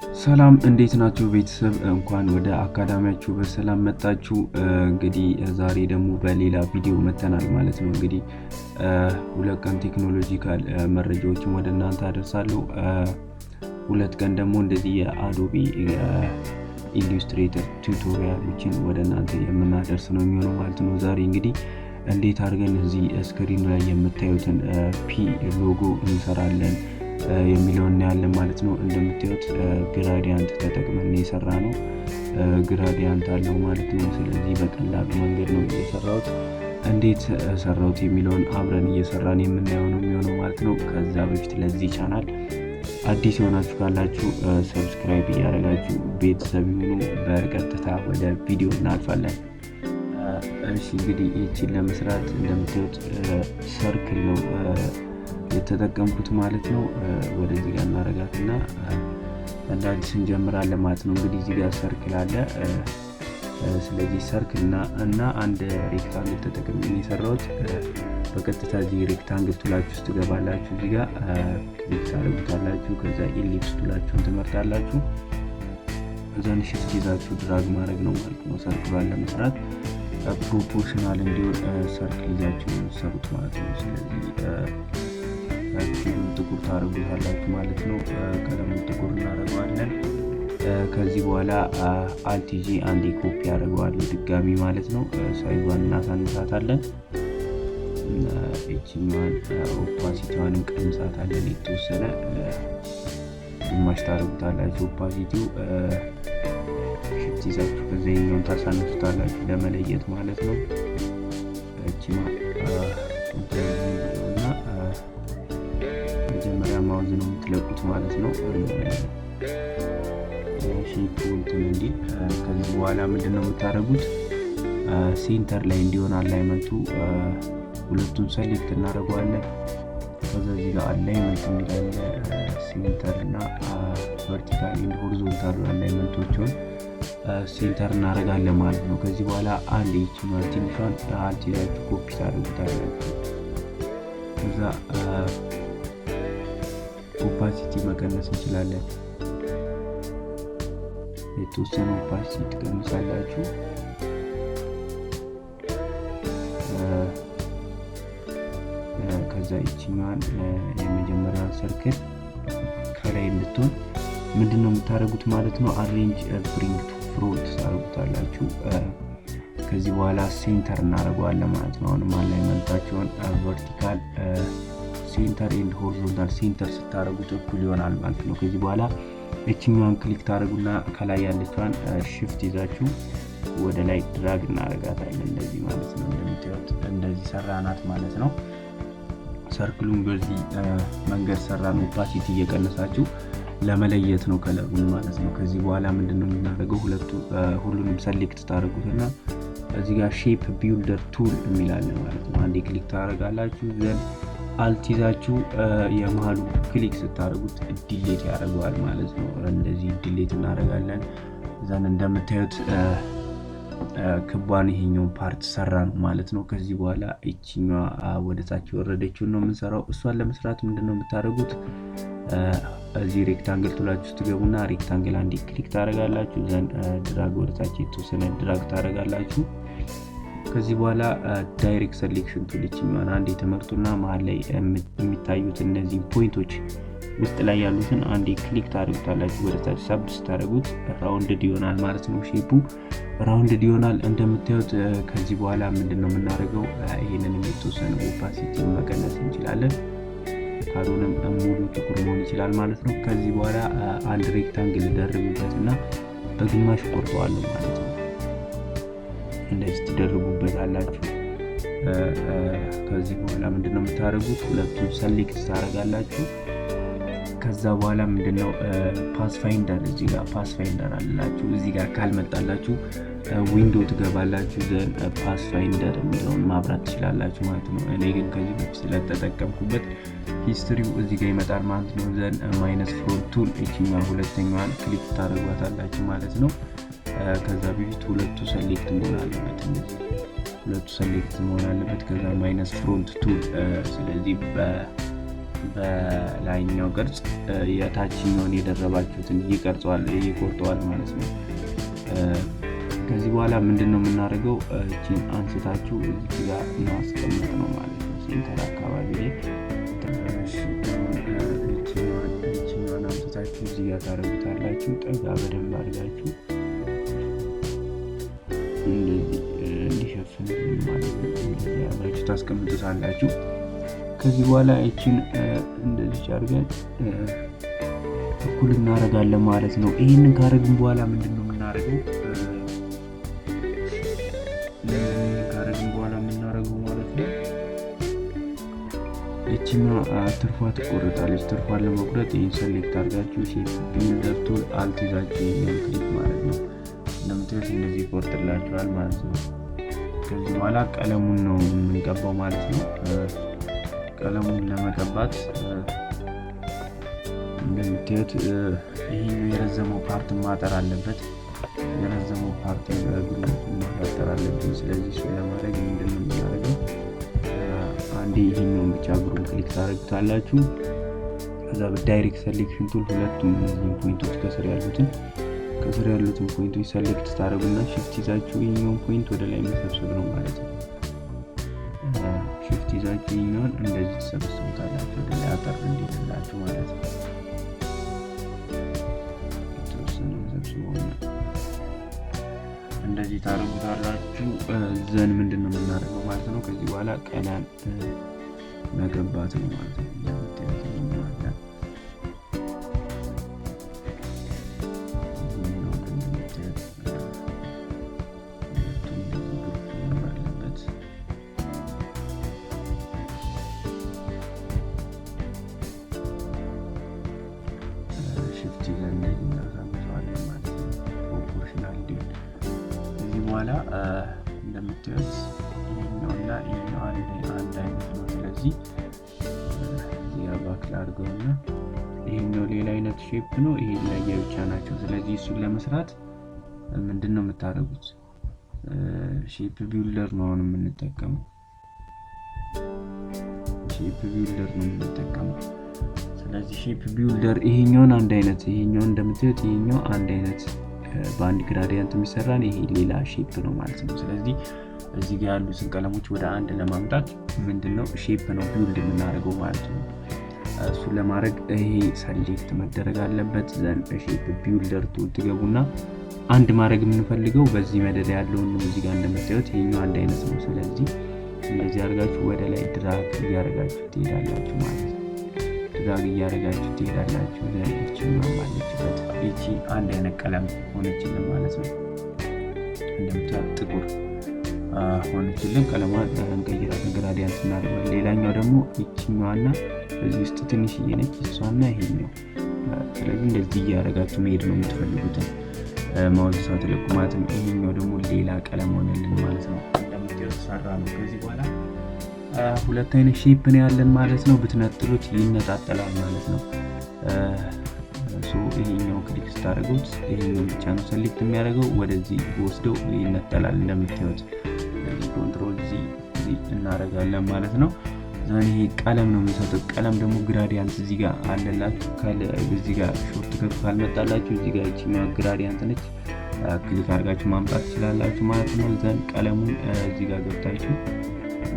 ሰላም እንዴት ናችሁ ቤተሰብ? እንኳን ወደ አካዳሚያችሁ በሰላም መጣችሁ። እንግዲህ ዛሬ ደግሞ በሌላ ቪዲዮ መተናል ማለት ነው። እንግዲህ ሁለት ቀን ቴክኖሎጂካል መረጃዎችን ወደ እናንተ አደርሳለሁ። ሁለት ቀን ደግሞ እንደዚህ የአዶቤ ኢሉስትሬተር ቱቶሪያሎችን ወደ እናንተ የምናደርስ ነው የሚሆነው ማለት ነው። ዛሬ እንግዲህ እንዴት አድርገን እዚህ ስክሪኑ ላይ የምታዩትን ፒ ሎጎ እንሰራለን የሚለውን እናያለን ማለት ነው። እንደምታዩት ግራዲያንት ተጠቅመን የሰራነው ግራዲያንት አለው ማለት ነው። ስለዚህ በቀላሉ መንገድ ነው የሰራሁት። እንዴት ሰራሁት የሚለውን አብረን እየሰራን የምናየው ነው የሚሆነው ማለት ነው። ከዛ በፊት ለዚህ ቻናል አዲስ የሆናችሁ ካላችሁ ሰብስክራይብ እያደረጋችሁ ቤተሰብ ይሁኑ። በቀጥታ ወደ ቪዲዮ እናልፋለን። እሺ እንግዲህ ይህችን ለመስራት እንደምታዩት ሰርክል ነው የተጠቀምኩት ማለት ነው። ወደዚህ ጋር እናረጋትና እንደ አዲስ እንጀምራለን ማለት ነው። እንግዲህ እዚህ ጋር ሰርክል አለ። ስለዚህ ሰርክል እና አንድ ሬክታንግል ተጠቅሜ የሰራሁት። በቀጥታ እዚህ ሬክታንግል ቱላችሁ ውስጥ ትገባላችሁ። እዚህ ጋር ክሊክ ታደርጉታላችሁ። ከዛ ኢሊፕስ ቱላችሁን ትመርጣላችሁ። ከዛን ሽፍት ይዛችሁ ድራግ ማድረግ ነው ማለት ነው። ሰርክሏን ለመስራት ፕሮፖርሽናል እንዲሆን ሰርክል ይዛችሁ ሰሩት ማለት ነው። ስለዚህ ጥቁር ታደርጉታላችሁ ማለት ነው። ቀለሙን ጥቁር እናደርገዋለን። ከዚህ በኋላ አልቲጂ አንዴ ኮፒ አደርገዋለሁ ድጋሚ ማለት ነው። ሳይዟን እናሳንሳታለን። እቺኛዋን ኦፓሲቲዋንም ቀንሳታለን። የተወሰነ ግማሽ ታደርጉታላችሁ። ኦፓሲቲው ሽፍት ይዛችሁ ከዚህኛውን ታሳንሱታላችሁ ለመለየት ማለት ነው። እቺማ እና መጀመሪያ ማውዝ ነው የምትለቁት ማለት ነው። ሼፑን እንዲህ ከዚህ በኋላ ምንድነው የምታደርጉት? ሴንተር ላይ እንዲሆን አላይመንቱ ሁለቱን ሰሌክት እናደርገዋለን። ከዛ እዚህ ጋር አላይመንት የሚላለ ሴንተር እና ቨርቲካል እና ሆሪዞንታል አላይመንቶችን ሴንተር እናደርጋለን ማለት ነው። ከዚህ በኋላ አንድ ይችኛል ትንሿን አልት ይዛችሁ ኮፒ ታደርጉታላችሁ። ከዛ ኦፓሲቲ መቀነስ እንችላለን። የተወሰነ ኦፓሲቲ ትቀንሳላችሁ። ከዛ ይችኛዋን የመጀመሪያውን ሰርክል ከላይ እንድትሆን ምንድነው የምታደርጉት ማለት ነው? አሬንጅ ብሪንግ ቱ ፍሮንት ታደርጉታላችሁ። ከዚህ በኋላ ሴንተር እናደርገዋለን ማለት ነው። አሁንም አላይመንታቸውን ቨርቲካል ሴንተር ኤንድ ሆሪዞንታል ሴንተር ስታደርጉት እኩል ይሆናል ማለት ነው። ከዚህ በኋላ እችኛዋን ክሊክ ታደርጉና ከላይ ያለችዋን ሽፍት ይዛችሁ ወደ ላይ ድራግ እናደርጋታለን እንደዚህ ማለት ነው። እንደምታዩት እንደዚህ ሰራናት ማለት ነው። ሰርክሉን በዚህ መንገድ ሰራን። ኦፓሲቲ እየቀነሳችሁ ለመለየት ነው ከለሩን ማለት ነው። ከዚህ በኋላ ምንድነው የምናደርገው? ሁሉንም ሰሌክት ታደርጉትና እዚህ ጋር ሼፕ ቢልደር ቱል የሚላል ማለት ነው። አንዴ ክሊክ ታደርጋላችሁ። ዘን አልት ይዛችሁ የመሃሉ ክሊክ ስታደርጉት ዲሌት ያደርገዋል ማለት ነው። እንደዚህ ዲሌት እናደርጋለን። ዘን እንደምታዩት ክቧን ይሄኛውን ፓርት ሰራን ማለት ነው። ከዚህ በኋላ እቺኛዋ ወደታች ወረደችውን ነው የምንሰራው። እሷን ለመስራት ምንድነው የምታደርጉት? እዚህ ሬክታንግል ቱላችሁ ውስጥ ገቡና ሬክታንግል አንዴ ክሊክ ታደርጋላችሁ። ዘን ድራግ ወደታች የተወሰነ ድራግ ታደርጋላችሁ። ከዚህ በኋላ ዳይሬክት ሴሌክሽን ቱል እቺኛዋን አንዴ ተመርጡና መሀል ላይ የሚታዩት እነዚህ ፖይንቶች ውስጥ ላይ ያሉትን አንዴ ክሊክ ታደርጉታላችሁ። ወደታች ሳብ ስታደርጉት ራውንድድ ይሆናል ማለት ነው። ሼፑ ራውንድድ ይሆናል እንደምታዩት። ከዚህ በኋላ ምንድነው የምናደርገው? ይሄንንም የተወሰነ ኦፓሲቲ መቀነስ እንችላለን። ካልሆነም ሙሉ ጥቁር መሆን ይችላል ማለት ነው። ከዚህ በኋላ አንድ ሬክታንግል ደርቡበትና በግማሽ ቆርጠዋለሁ ማለት ነው። እንደዚህ ትደርቡበታላችሁ። ከዚህ በኋላ ምንድነው የምታደርጉት? ሁለቱን ሰሌክት ታደርጋላችሁ። ከዛ በኋላ ምንድነው ፓስፋይንደር እዚህ ጋር ፓስፋይንደር አላችሁ። እዚህ ጋር ካልመጣላችሁ ዊንዶ ትገባላችሁ። ዘን ፓስፋይንደር የሚለውን ማብራት ትችላላችሁ ማለት ነው። እኔ ግን ከዚህ በፊት ስለተጠቀምኩበት ሂስትሪው እዚህ ጋር ይመጣል ማለት ነው። ዘን ማይነስ ፍሮንት ቱል እቺኛው ሁለተኛዋን ክሊክ ታደርጓታላችሁ ማለት ነው። ከዛ በፊት ሁለቱ ሰሌክት መሆን አለበት። እንደዚህ ሁለቱ ሰሌክት መሆን አለበት። ከዛ ማይነስ ፍሮንት ቱል ስለዚህ በላይኛው ቅርጽ የታችኛውን የደረባችሁትን ይቆርጠዋል ማለት ነው። ከዚህ በኋላ ምንድነው የምናደርገው? እቺን አንስታችሁ እዚህ ጋር ማስቀመጥ ነው ማለት ነው። ሴንተር አካባቢ ላይ እቺን አንስታችሁ እዚህ ጋር ታረጉታላችሁ። ጠጋ በደንብ አድርጋችሁ እንደዚህ እንዲሸፍን ማለት ነው። እንደዚህ አድርጋችሁ ታስቀምጡታላችሁ። ከዚህ በኋላ እቺን እንደዚህ አድርገን እኩል እናደርጋለን ማለት ነው። ይሄንን ካደረግን በኋላ ምንድነው የምናደርገው? ማለት ነው እቺኛው ትርፏ ትቆረጣለች። ትርፏን ለመቁረጥ ይሄን ሰሌክት አድርጋችሁ ሼፕ ቢልደር ቱል አልት ይዛችሁ ይሄን ክሊክ ማለት ነው። እንደምታዩት እንደዚህ ይቆርጥላችኋል ማለት ነው። ከዚህ በኋላ ቀለሙን ነው የምንቀባው ማለት ነው። ቀለሙን ለመቀባት እንደምታዩት ይሄን የረዘመው ፓርት ማጠር አለበት። የረዘመው ፓርት በግሩ ማጠር አለብን። ስለዚህ እሱን ለማድረግ ምንድነው የምናደርገው? አንዴ ይሄንን ብቻ ግሩን ክሊክ ታደርጉታላችሁ። ከዛ በዳይሬክት ሴሌክሽን ቱል ሁለቱም እነዚህን ፖይንቶች ከስር ያሉትን ፖይንቶች ሴሌክት ታደርጉና shift ይዛችሁ ይሄኛውን ፖይንት ወደ ላይ መሰብሰብ ነው ማለት ነው። shift ይዛችሁ ይሄኛውን እንደዚህ ተሰብስቡታላችሁ ወደ ላይ አጠር እንዲልላችሁ ማለት ነው። እንደዚህ ታረጉታላችሁ። ዘን ምንድነው የምናደርገው ማለት ነው? ከዚህ በኋላ ቀለም መቀባት ነው ማለት ነው። ሽፍት ይዘን እንደዚህ እናሳምረዋለን ማለት ነው። ፕሮፖርሽናል ዲል በኋላ እንደምታዩት ይሄኛውና ይሄኛው አንድ አይነት ነው። ስለዚህ እዚህ ባክል አድርገውና ይሄኛው ሌላ አይነት ሼፕ ነው፣ ይሄ ለየብቻ ናቸው። ስለዚህ እሱን ለመስራት ምንድነው የምታደርጉት? ሼፕ ቢልደር ነው የምንጠቀመው። ስለዚህ ሼፕ ቢልደር ይሄኛውን አንድ አይነት እንደምታዩት ይሄኛው አንድ አይነት በአንድ ግራዲያንት የሚሰራን ይሄ ሌላ ሼፕ ነው ማለት ነው። ስለዚህ እዚህ ጋር ያሉትን ቀለሞች ወደ አንድ ለማምጣት ምንድነው ሼፕ ነው ቢልድ የምናደርገው ማለት ነው። እሱን ለማድረግ ይሄ ሰሌክት መደረግ አለበት። ዘን ሼፕ ቢልደር ቱል ትገቡና አንድ ማድረግ የምንፈልገው በዚህ መደዳ ያለውን ነው። እዚህ ጋር እንደምታዩት ይሄኛው አንድ አይነት ነው። ስለዚህ እንደዚህ አድርጋችሁ ወደ ላይ ድራግ እያደረጋችሁ ትሄዳላችሁ ማለት ነው። ዘን እቺኛው ማለችበት እቺ አንድ አይነት ቀለም ሆነችልን ማለት ነው። እንደምታዩት ጥቁር ሆነችልን። ቀለሟን እንቀይራለን፣ ግራዲያንት እናደርጋለን። ሌላኛው ደግሞ እቺኛዋና እዚህ ውስጥ ትንሽዬ ነች እሷና ይሄኛው። ስለዚህ እንደዚህ እያደረጋችሁ መሄድ ነው የምትፈልጉትን ማውዝ ሳትለቁማትም። ይሄኛው ደግሞ ሌላ ቀለም ሆነልን ማለት ነው። እንደምታዩት ሰራ ነው። ከዚህ በኋላ ሁለት አይነት ሼፕ ነው ያለን ማለት ነው። ብትነጥሉት ይነጣጠላል ማለት ነው። ይሄኛው ክሊክ ስታደርጉት ይሄኛው ብቻ ነው ሰሌክት የሚያደርገው፣ ወደዚህ ወስደው ይነጠላል እንደምታዩት። ስለዚህ ኮንትሮል ዚ እናደርጋለን ማለት ነው። ይሄ ቀለም ነው የሚሰጠው። ቀለም ደግሞ ግራዲያንት እዚህ ጋር አለላችሁ። እዚህ ጋር ሾርት ከት ካልመጣላችሁ እዚህ ጋር እቺ ግራዲያንት ነች፣ ክሊክ አድርጋችሁ ማምጣት ትችላላችሁ ማለት ነው። ዘን ቀለሙን እዚህ ጋር ገብታችሁ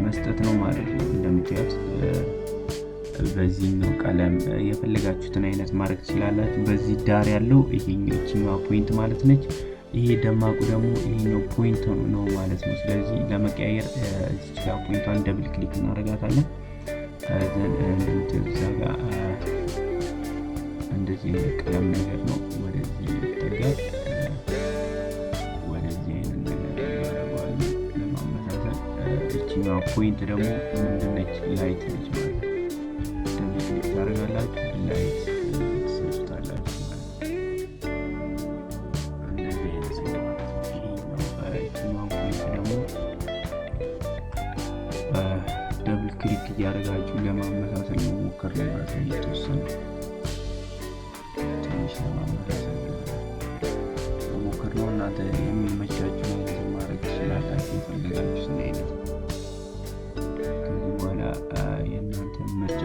መስጠት ነው ማለት ነው። እንደምታዩት በዚህኛው ቀለም የፈለጋችሁትን አይነት ማድረግ ትችላላችሁ። በዚህ ዳር ያለው ይሄኛው ፖይንት ማለት ነች። ይሄ ደማቁ ደግሞ ይሄኛው ፖይንት ነው ማለት ነው። ስለዚህ ለመቀያየር እዚህ ጋር ፖይንቷን ደብል ክሊክ እናደርጋታለን። ዘን እንደምታዩት እዛ ጋር እንደዚህ ቀለም ነገር ነው ወደዚህ ይጠጋል። ወደዚህ አይነት ነገር እናደርገዋለን ለማመሳሰል። እቺኛው ፖይንት ደግሞ ምንድነች? ላይት ነች ማለት ነው። ደብል ክሊክ ታደርጋላችሁ፣ ላይት ትሰጡታላችሁ ማለት ነው። እንደዚህ አይነት ነው ማለት ነው። ይሄኛው ፖይንት ደግሞ ደብል ክሊክ እያደረጋችሁ ለማመሳሰል መሞከር ነው ማለት ነው። የተወሰነ ትንሽ ለማመሳሰል መሞከር ነው። እናንተ የሚመቻችሁ አይነት ማድረግ ትችላላችሁ፣ የፈለጋችሁትን አይነት። ከዚህ በኋላ የእናንተ ምርጫ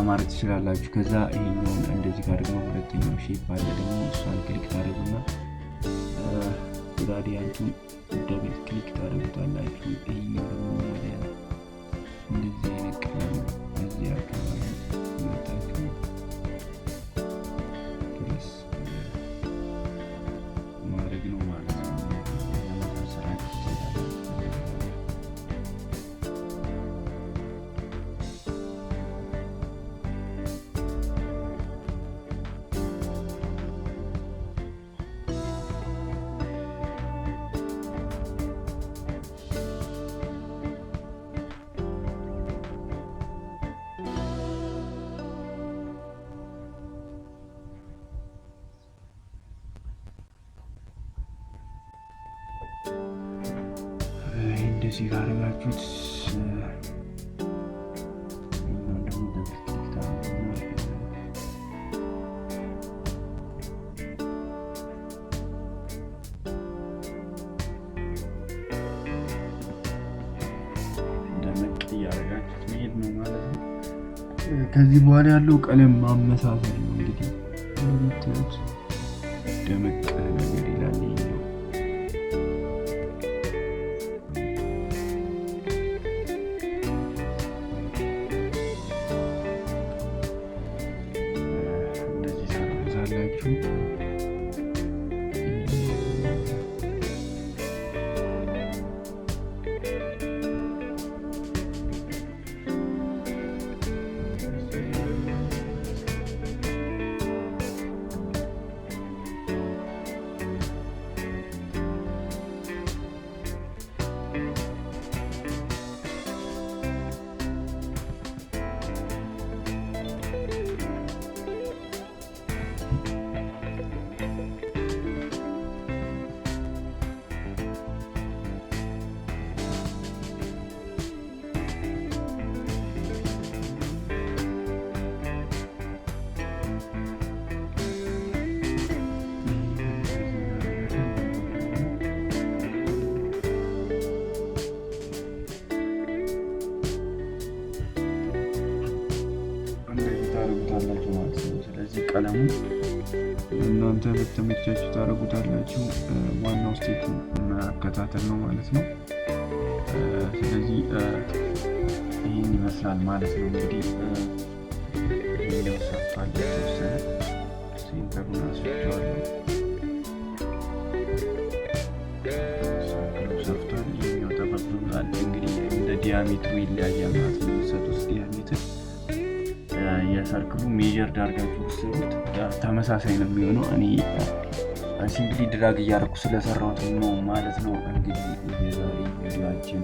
ማድረግ ትችላላችሁ። ከዛ ይሄኛውን እንደዚህ ጋር ደግሞ ሁለተኛው ሼፕ አለ ደግሞ እሷን ክሊክ ታደርጉና ግራዲያንቱን ደብል ክሊክ ታደርጉታላችሁ። ይሄኛው ደግሞ ወደ እንደዚህ አይነት ቀለም እዚህ አካባቢ መጣችሁ ድረስ ማድረግ ነው ማለት ነው። እንደዚህ ካደረጋችሁት ደመቅ እያደረጋችሁት መሄድ ነው ማለት ነው። ከዚህ በኋላ ያለው ቀለም ማመሳሰል ነው። እንግዲህ እንደምታዩት ደመቅ ነገር ይላል ይሄኛው። ስለዚህ ቀለሙ እናንተ በተመቻችሁ ታደርጉታላችሁ። ዋናው ስቴፕ መከታተል ነው ማለት ነው። ስለዚህ ይህን ይመስላል ማለት ነው። እንግዲህ ይሄኛው ሰፋል የተወሰነ ሴንተሩን አስወጥቼዋለሁ። ሰርክሉ ሰፍቷል። ይሄኛው ተፈቅዷል። እንግዲህ እንደ ዲያሜትሩ ይለያያል ማለት ነው። የሚሰጡት ዲያሜትር የሰርክሉ ሜጀር ዳርጋችሁ ስሩት ተመሳሳይ ነው የሚሆነው። እኔ ሲምፕሊ ድራግ እያደረኩ ስለሰራሁት ነው ማለት ነው። እንግዲህ የዛሬ ቪዲዮአችን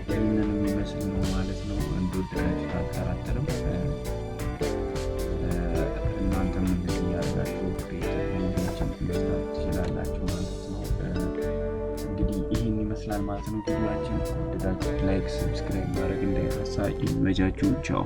ይህንን የሚመስል ነው ማለት ነው። እንደወደዳችሁ አልጠራጠርም። እናንተም እንደዚህ እያደረጋችሁ ቪዲዮችን መስራት ትችላላችሁ ማለት ነው። እንግዲህ ይህን ይመስላል ማለት ነው ቪዲዮአችን። ወደዳችሁ ላይክ፣ ሰብስክራይብ ማድረግ እንዳይረሳ። ይመቻችሁ። ቻው።